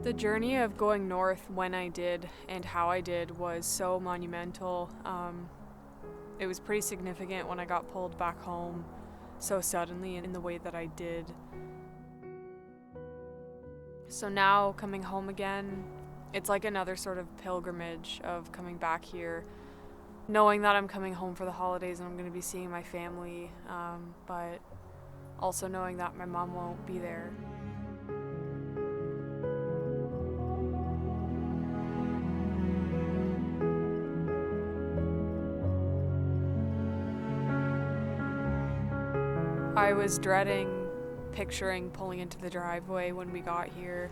The journey of going north when I did and how I did was so monumental. It was pretty significant when I got pulled back home so suddenly in the way that I did. So now coming home again, it's like another sort of pilgrimage of coming back here, knowing that I'm coming home for the holidays and I'm going to be seeing my family, but also knowing that my mom won't be there. I was dreading picturing pulling into the driveway when we got here,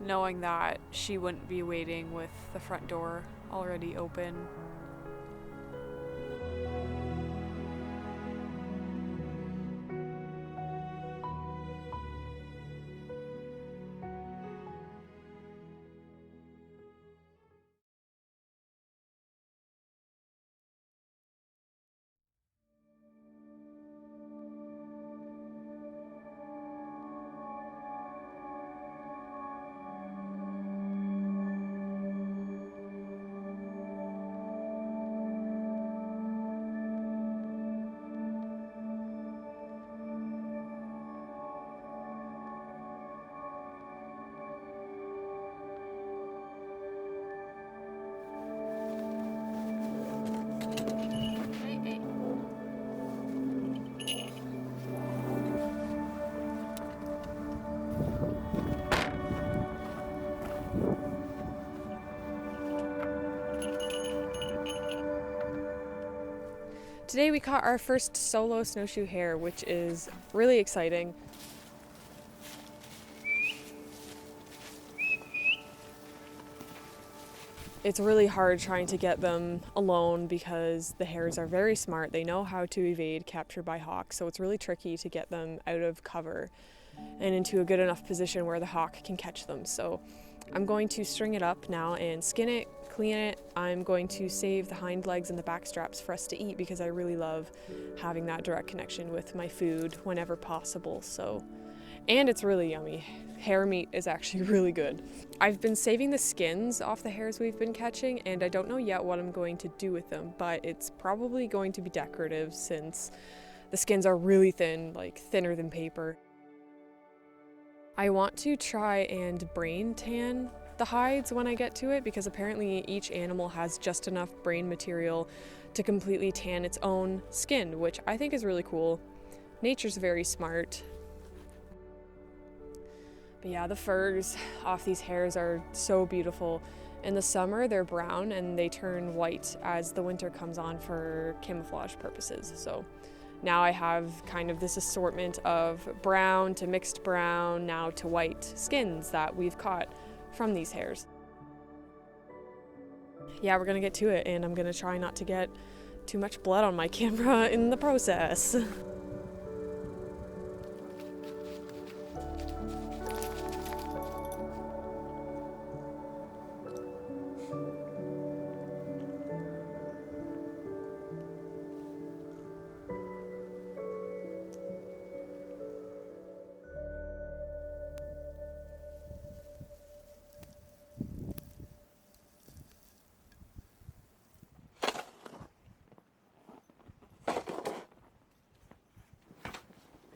knowing that she wouldn't be waiting with the front door already open. Today we caught our first solo snowshoe hare, which is really exciting. It's really hard trying to get them alone because the hares are very smart. They know how to evade capture by hawks, so it's really tricky to get them out of cover and into a good enough position where the hawk can catch them. So I'm going to string it up now and skin it, clean it. I'm going to save the hind legs and the back straps for us to eat because I really love having that direct connection with my food whenever possible. And it's really yummy. Hare meat is actually really good. I've been saving the skins off the hares we've been catching, and I don't know yet what I'm going to do with them, but it's probably going to be decorative since the skins are really thin, like thinner than paper. I want to try and brain tan the hides when I get to it because apparently each animal has just enough brain material to completely tan its own skin, which I think is really cool. Nature's very smart. But yeah, the furs off these hares are so beautiful. In the summer, they're brown and they turn white as the winter comes on for camouflage purposes. So now I have kind of this assortment of brown to mixed brown, now to white skins that we've caught from these hares. Yeah, we're gonna get to it, and I'm gonna try not to get too much blood on my camera in the process.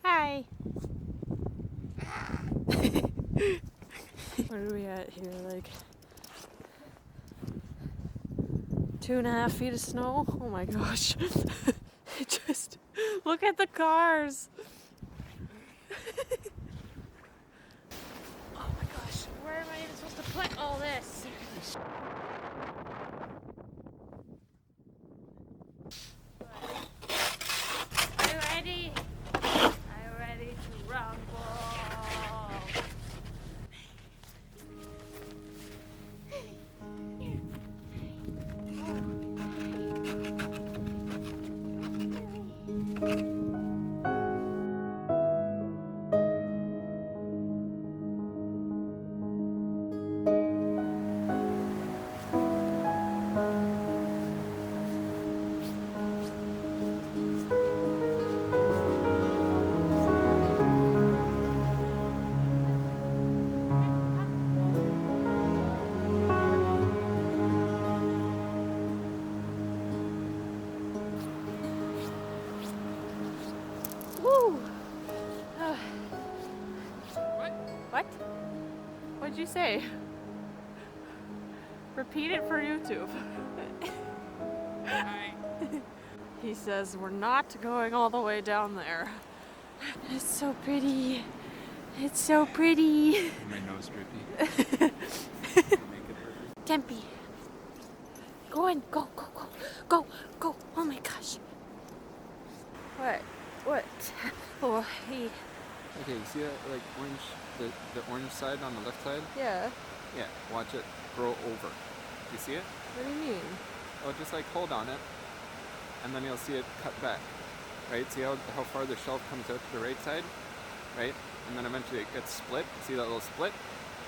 Hi. What are we at here? Like 2.5 feet of snow? Oh my gosh. Just look at the cars. Oh my gosh. Where am I even supposed to put all this? Are you ready? Are you ready to rumble? say? Repeat it for YouTube. He says we're not going all the way down there. It's so pretty. It's so pretty. My nose drippy. Tempe. Go in. Go, go, go. Go, go. Oh my gosh. What? What? Oh, hey. Okay, you see that like orange, the orange side on the left side? Yeah. Yeah, watch it grow over. You see it? What do you mean? Oh, just like hold on it, and then you'll see it cut back. Right? See how far the shelf comes out to the right side? Right? And then eventually it gets split. See that little split?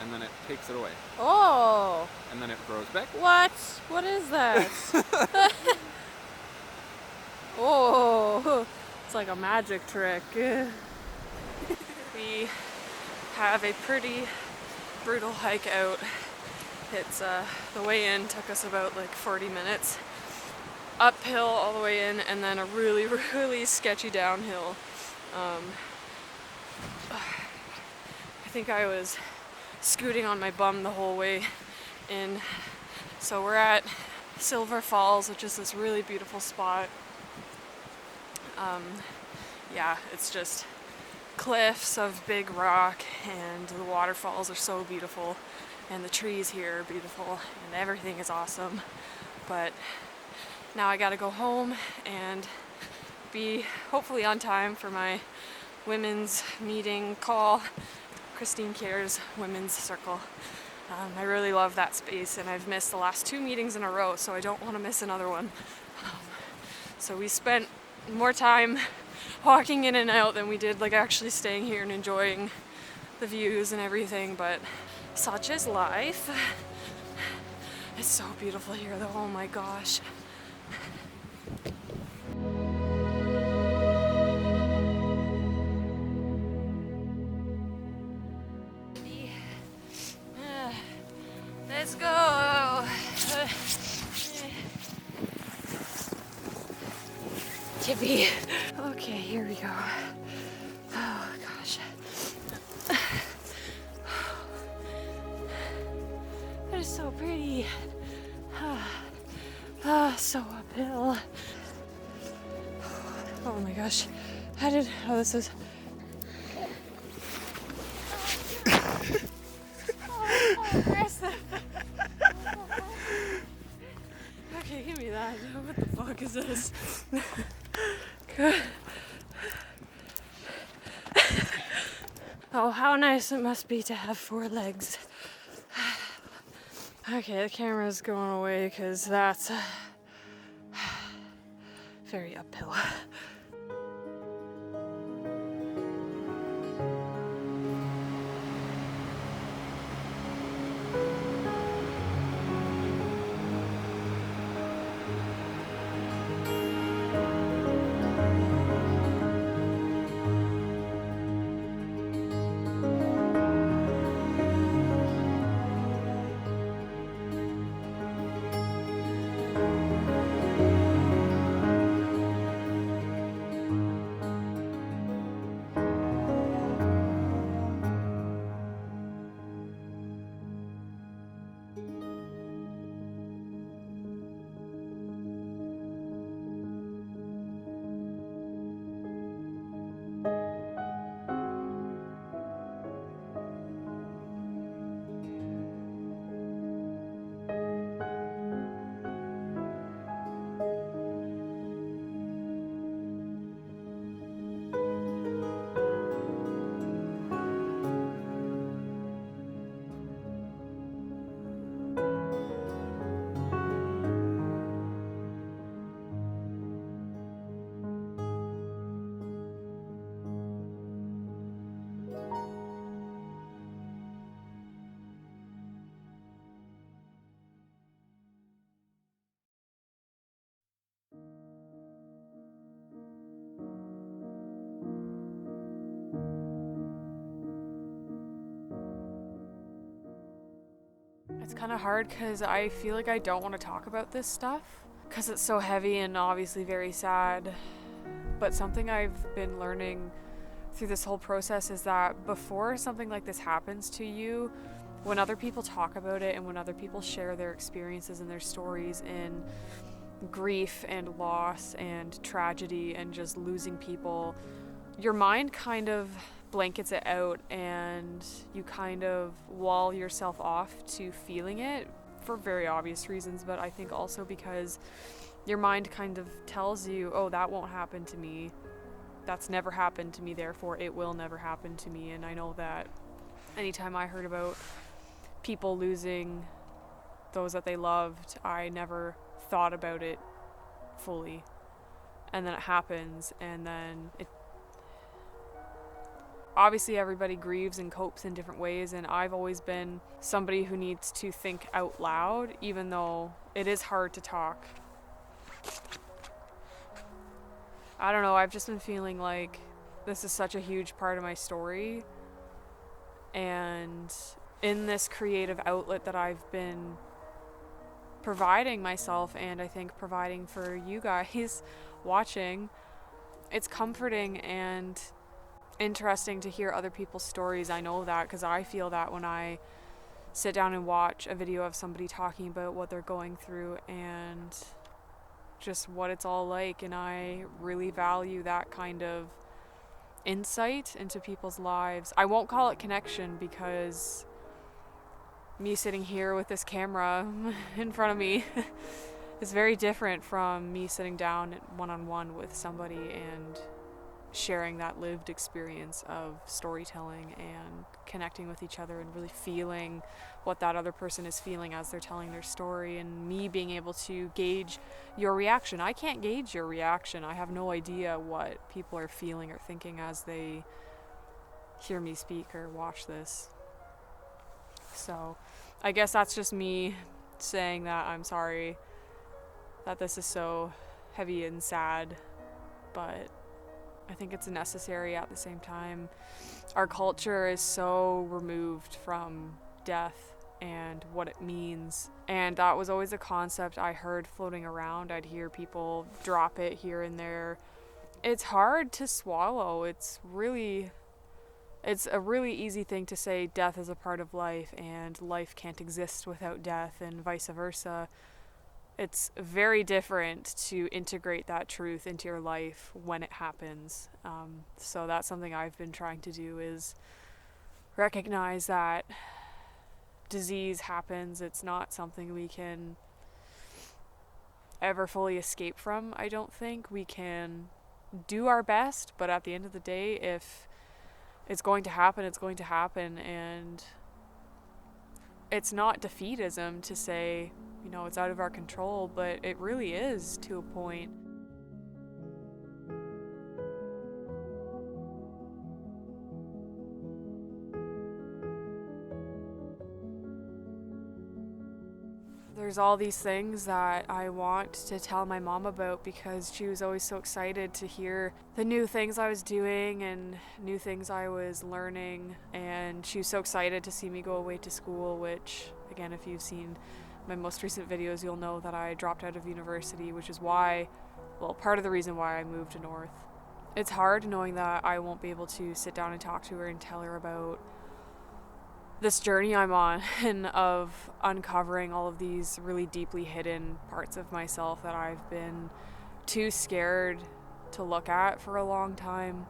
And then it takes it away. Oh. And then it grows back. What? What is that? Oh. It's like a magic trick. We have a pretty brutal hike out. It's the way in took us about like 40 minutes. Uphill all the way in, and then a really, really sketchy downhill. I think I was scooting on my bum the whole way in. So we're at Silver Falls, which is this really beautiful spot. Yeah, it's just cliffs of big rock, and the waterfalls are so beautiful, and the trees here are beautiful, and everything is awesome. But now I gotta go home and be hopefully on time for my women's meeting call, Christine Cares Women's Circle. I really love that space, and I've missed the last 2 meetings in a row, so I don't want to miss another one. So we spent more time walking in and out than we did like actually staying here and enjoying the views and everything, but such is life. It's so beautiful here though, oh my gosh. Let's go. Tippy. Okay, here we go. Oh gosh. That is so pretty. So uphill. Oh my gosh. This is. Aggressive. Okay, give me that. What the fuck is this? Good. Oh, how nice it must be to have 4 legs. Okay, the camera's going away because that's very uphill. It's kind of hard because I feel like I don't want to talk about this stuff because it's so heavy and obviously very sad. But something I've been learning through this whole process is that before something like this happens to you, when other people talk about it and when other people share their experiences and their stories in grief and loss and tragedy and just losing people, your mind kind of blankets it out and you kind of wall yourself off to feeling it for very obvious reasons, but I think also because your mind kind of tells you, oh, that won't happen to me. That's never happened to me, therefore it will never happen to me. And I know that anytime I heard about people losing those that they loved, I never thought about it fully. And then it happens, and then it obviously everybody grieves and copes in different ways, and I've always been somebody who needs to think out loud, even though it is hard to talk. I don't know, I've just been feeling like this is such a huge part of my story, and in this creative outlet that I've been providing myself, and I think providing for you guys watching, it's comforting and interesting to hear other people's stories. I know that because I feel that when I sit down and watch a video of somebody talking about what they're going through and just what it's all like, and I really value that kind of insight into people's lives. I won't call it connection because me sitting here with this camera in front of me is very different from me sitting down one-on-one with somebody and sharing that lived experience of storytelling and connecting with each other and really feeling what that other person is feeling as they're telling their story, and me being able to gauge your reaction. I can't gauge your reaction. I have no idea what people are feeling or thinking as they hear me speak or watch this. So I guess that's just me saying that I'm sorry that this is so heavy and sad, but I think it's necessary at the same time. Our culture is so removed from death and what it means, and that was always a concept I heard floating around. I'd hear people drop it here and there. It's hard to swallow. It's a really easy thing to say death is a part of life and life can't exist without death and vice versa. It's very different to integrate that truth into your life when it happens. So that's something I've been trying to do, is recognize that disease happens. It's not something we can ever fully escape from, I don't think. We can do our best, but at the end of the day, if it's going to happen, it's going to happen. And it's not defeatism to say, you know, it's out of our control, but it really is to a point. There's all these things that I want to tell my mom about because she was always so excited to hear the new things I was doing and new things I was learning, and she was so excited to see me go away to school, which, again, if you've seen my most recent videos, you'll know that I dropped out of university, which is why, well, part of the reason why I moved to North. It's hard knowing that I won't be able to sit down and talk to her and tell her about this journey I'm on and of uncovering all of these really deeply hidden parts of myself that I've been too scared to look at for a long time.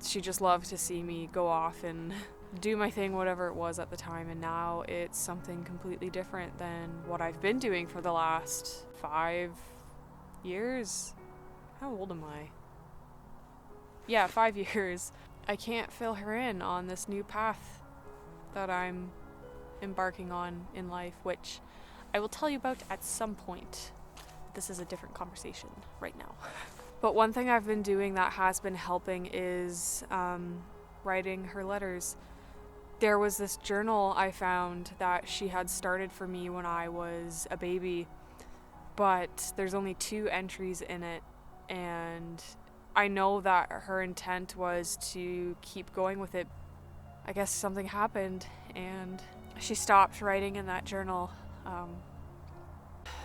She just loved to see me go off and do my thing, whatever it was at the time, and now it's something completely different than what I've been doing for the last 5 years. How old am I? Yeah, 5 years. I can't fill her in on this new path that I'm embarking on in life, which I will tell you about at some point. This is a different conversation right now. But one thing I've been doing that has been helping is writing her letters. There was this journal I found that she had started for me when I was a baby, but there's only 2 entries in it, and I know that her intent was to keep going with it. I guess something happened and she stopped writing in that journal.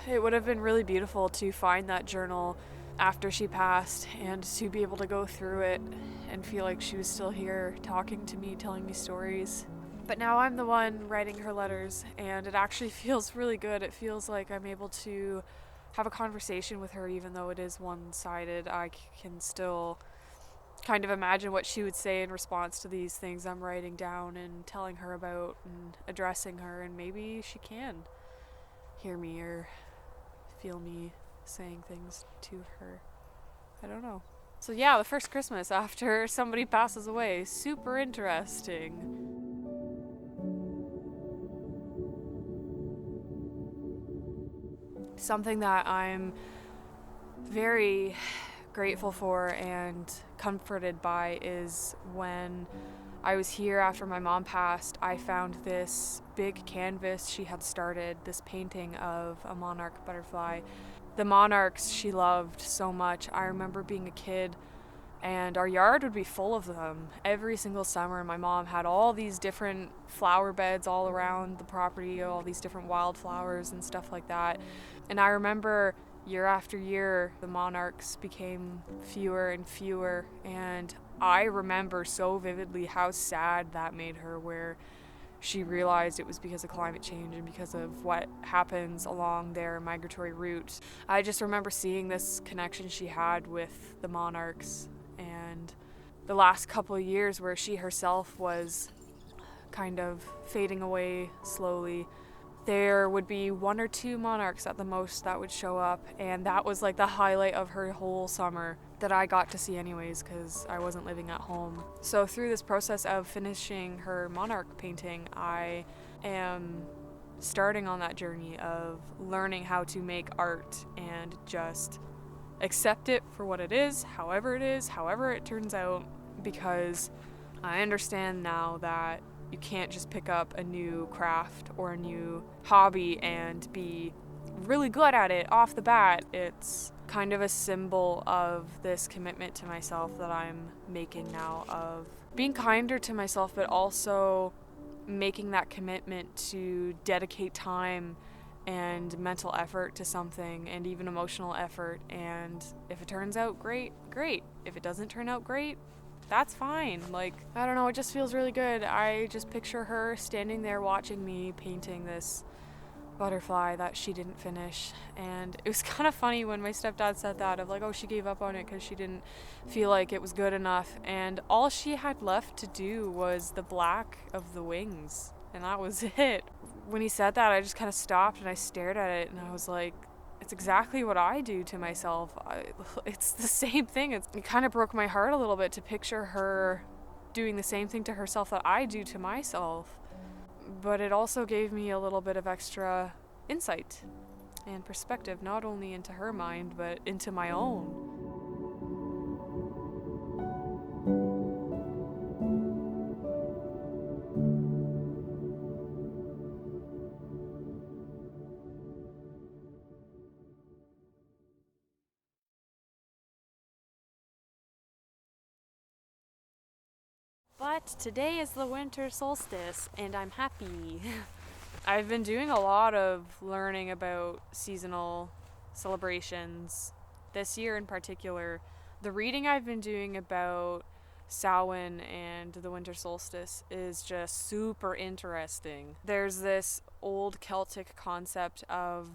It would have been really beautiful to find that journal after she passed and to be able to go through it and feel like she was still here talking to me, telling me stories. But now I'm the one writing her letters, and it actually feels really good. It feels like I'm able to have a conversation with her, even though it is one-sided. I can still kind of imagine what she would say in response to these things I'm writing down and telling her about and addressing her, and maybe she can hear me or feel me saying things to her. I don't know. So yeah, the first Christmas after somebody passes away. Super interesting. Something that I'm very grateful for and comforted by is when I was here after my mom passed, I found this big canvas she had started, this painting of a monarch butterfly. The monarchs she loved so much. I remember being a kid and our yard would be full of them. Every single summer, my mom had all these different flower beds all around the property, all these different wildflowers and stuff like that. And I remember year after year, the monarchs became fewer and fewer. And I remember so vividly how sad that made her, where she realized it was because of climate change and because of what happens along their migratory route. I just remember seeing this connection she had with the monarchs, and the last couple of years where she herself was kind of fading away slowly, there would be 1 or 2 monarchs at the most that would show up, and that was like the highlight of her whole summer that I got to see anyways because I wasn't living at home. So through this process of finishing her monarch painting, I am starting on that journey of learning how to make art and just accept it for what it is, however it turns out, because I understand now that you can't just pick up a new craft or a new hobby and be really good at it off the bat. It's kind of a symbol of this commitment to myself that I'm making now, of being kinder to myself, but also making that commitment to dedicate time and mental effort to something, and even emotional effort. And if it turns out great, great. If it doesn't turn out great, that's fine. Like, I don't know, it just feels really good. I just picture her standing there watching me painting this butterfly that she didn't finish. And it was kind of funny when my stepdad said that, of like, oh, she gave up on it because she didn't feel like it was good enough. And all she had left to do was the black of the wings, and that was it. When he said that, I just kind of stopped and I stared at it, and I was like, it's exactly what I do to myself. It's the same thing. It kind of broke my heart a little bit to picture her doing the same thing to herself that I do to myself. But it also gave me a little bit of extra insight and perspective, not only into her mind, but into my own. But today is the winter solstice, and I'm happy. I've been doing a lot of learning about seasonal celebrations this year in particular. The reading I've been doing about Samhain and the winter solstice is just super interesting. There's this old Celtic concept of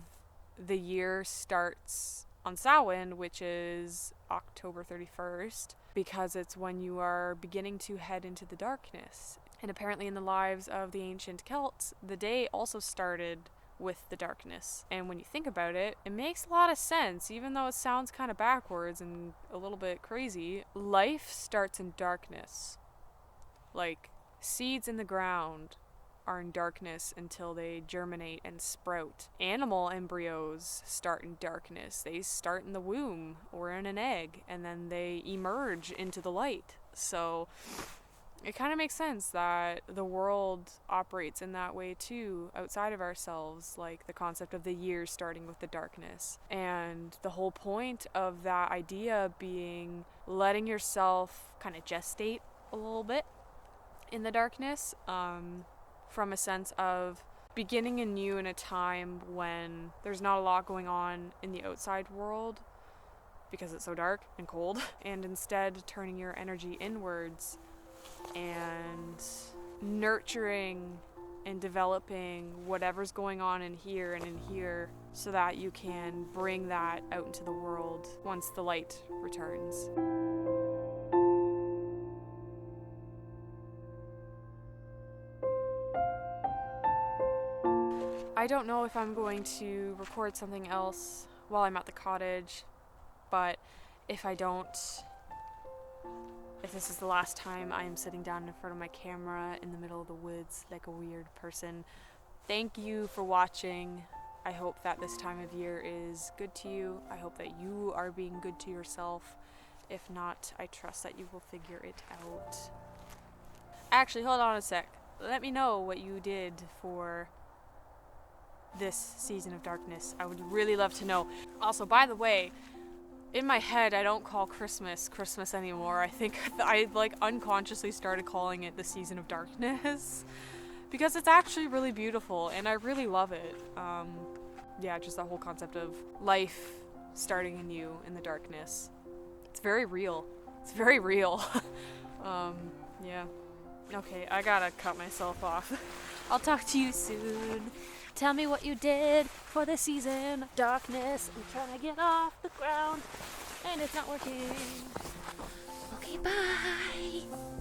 the year starts on Samhain, which is October 31st, because it's when you are beginning to head into the darkness. And apparently in the lives of the ancient Celts, the day also started with the darkness. And when you think about it, it makes a lot of sense, even though it sounds kind of backwards and a little bit crazy. Life starts in darkness. Like, seeds in the ground are in darkness until they germinate and sprout. Animal embryos start in darkness. They start in the womb or in an egg, and then they emerge into the light. So it kind of makes sense that the world operates in that way too, outside of ourselves, like the concept of the year starting with the darkness. And the whole point of that idea being letting yourself kind of gestate a little bit in the darkness, from a sense of beginning anew in a time when there's not a lot going on in the outside world because it's so dark and cold, and instead turning your energy inwards and nurturing and developing whatever's going on in here and in here so that you can bring that out into the world once the light returns. I don't know if I'm going to record something else while I'm at the cottage, but if I don't, if this is the last time I am sitting down in front of my camera in the middle of the woods like a weird person, thank you for watching. I hope that this time of year is good to you. I hope that you are being good to yourself. If not, I trust that you will figure it out. Actually, hold on a sec. Let me know what you did for this season of darkness. I would really love to know. Also, by the way, in my head, I don't call Christmas anymore. I think I like unconsciously started calling it the season of darkness because it's actually really beautiful and I really love it. Yeah, just that whole concept of life starting anew in the darkness. It's very real. It's very real. Yeah. Okay, I gotta cut myself off. I'll talk to you soon. Tell me what you did for the season of darkness. I'm trying to get off the ground and it's not working. Okay, bye.